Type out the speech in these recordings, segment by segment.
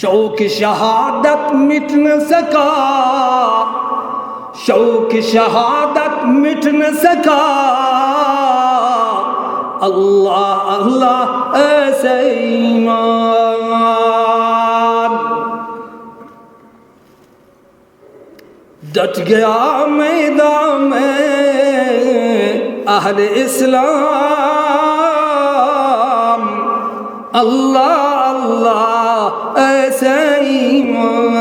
शौक शहादत मिट न सका, शौक शहादत मिट न सका, अल्लाह अल्लाह ऐसे ईमान। डट गया मैदान में अहले इस्लाम, अल्लाह अल्लाह ऐसे ईमान।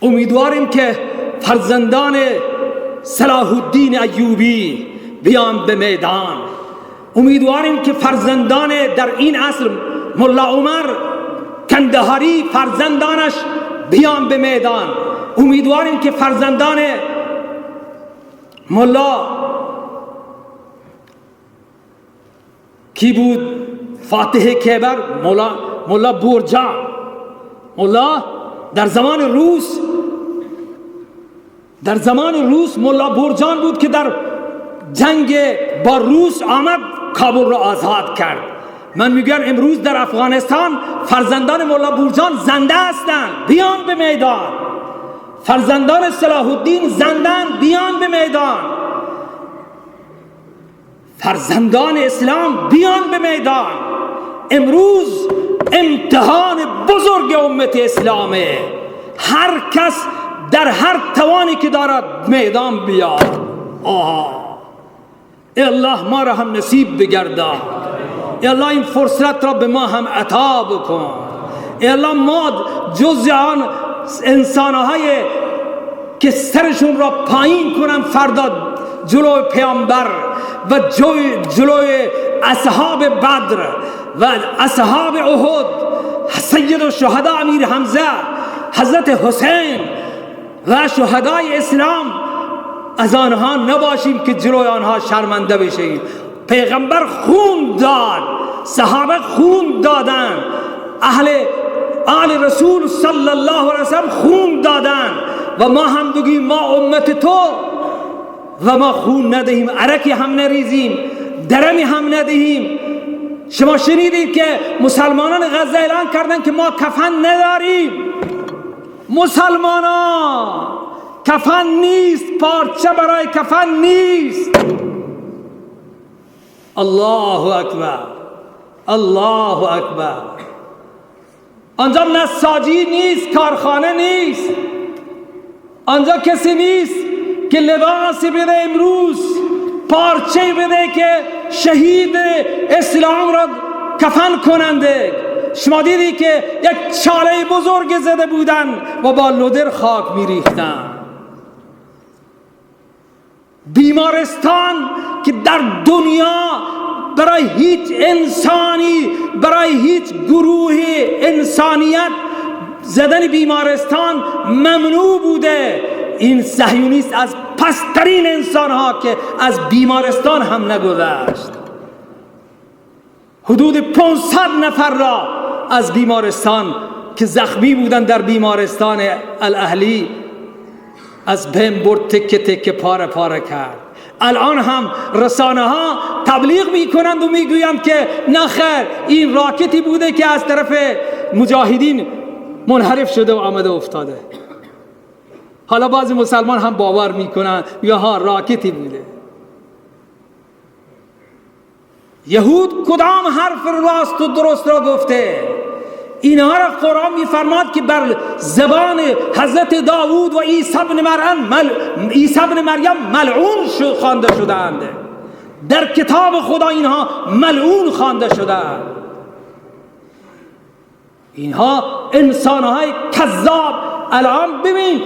उम्मीदवारیم که فرزندان صلاحالدین ایوبی بیان به میدان، امیدواریم که فرزندان در این عصر ملا عمر کندهاری فرزندانش بیان به میدان، امیدواریم که فرزندان ملا کی بود فاتح کیبر، ملا بورجا، ملا در زمان روس ملا بورجان بود که در جنگ با روس آمد کابل را آزاد کرد. من میگم امروز در افغانستان فرزندان ملا بورجان زنده هستند، بیان به میدان. فرزندان صلاح الدین زندند، بیان به میدان. فرزندان اسلام بیان به میدان. امروز امتحان بزرگ امت اسلامه، هر کس در هر توانی که دارد میدان بیاد. ای الله ما را هم نصیب بگردان، ای الله این فرصت را به ما هم عطا بکن. ای الله ما جز آن انسان‌های که سرشون را پایین کنن فردا جلوی پیامبر و جلوی اصحاب بدر و اصحاب احد، سید الشهدا امیر حمزه، حضرت حسین و شهدای اسلام، از آنها نباشیم که جلوی آنها شرمنده بشیم. پیغمبر خون داد، صحابه خون دادن، آل رسول صلی الله علیه وسلم خون دادن و ما هم بگیم ما امت تو و ما خون ندهیم، عرقی هم نریزیم، درمی هم ندهیم. شما شنیدید که مسلمانان غزه اعلان کردن که ما کفن نداریم. مسلمانان کفن نیست، پارچه برای کفن نیست. الله اکبر، الله اکبر. آنجا نساجی نیست، کارخانه نیست، آنجا کسی نیست که لباسی بده امروز، پارچه بده که شهید اسلام را کفن کننده. شما دیدی که یک چاله بزرگ زده بودن و با لودر خاک میریختن. بیمارستان که در دنیا برای هیچ انسانی، برای هیچ گروه انسانیت زدن بیمارستان ممنوع بوده، این صهیونیست از پسترین انسان ها که از بیمارستان هم نگذشت. حدود 500 نفر را از بیمارستان که زخمی بودن در بیمارستان الاهلی از بین برد، تکه تکه پاره پاره کرد. الان هم رسانه ها تبلیغ میکنند و میگویند که نخیر این راکتی بوده که از طرف مجاهدین منحرف شده و آمده افتاده. حالا بعضی مسلمان هم باور میکنن یا ها راکتی بوده. یهود کدام حرف راست و درست را گفته؟ اینها را قرآن میفرماد که بر زبان حضرت داوود و عیسی ابن مریم ملعون خوانده شدند. در کتاب خدا اینها ملعون خوانده شدند. اینها انسانهای کذاب. الان ببین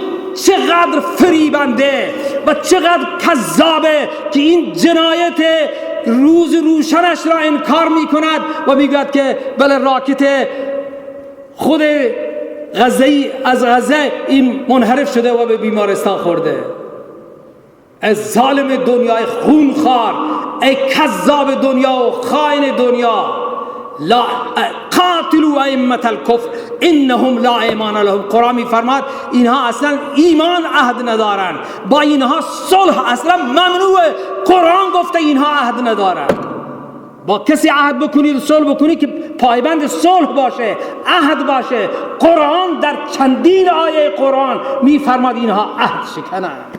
چقدر فریبنده و چقدر کذابه که این جنایت روز روشنش را انکار میکند و میگوید که بله راکت خود از غزه این منحرف شده و به بیمارستان خورده. ای ظالم دنیای خونخوار، ای کذاب دنیا و خائن دنیا، لا قاتلوا ائمة الكفر انهم لا ایمان لهم. قرآن میفرماد اینها اصلا ایمان عهد ندارن، با اینها صلح اصلا ممنوعه. قرآن گفته اینها عهد ندارن. با کسی عهد بکنید صلح بکنید که پایبند صلح باشه، عهد باشه. قرآن در چندین آیه قرآن میفرماد اینها عهد شکنند،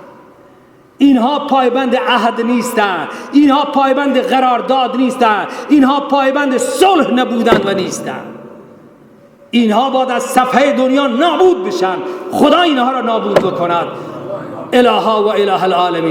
اینها پایبند عهد نیستند، اینها پایبند قرارداد نیستند، اینها پایبند صلح نبودند و نیستند. اینها باید از صفحه دنیا نابود بشن. خدا اینها را نابود بکند. الها و اله العالمین.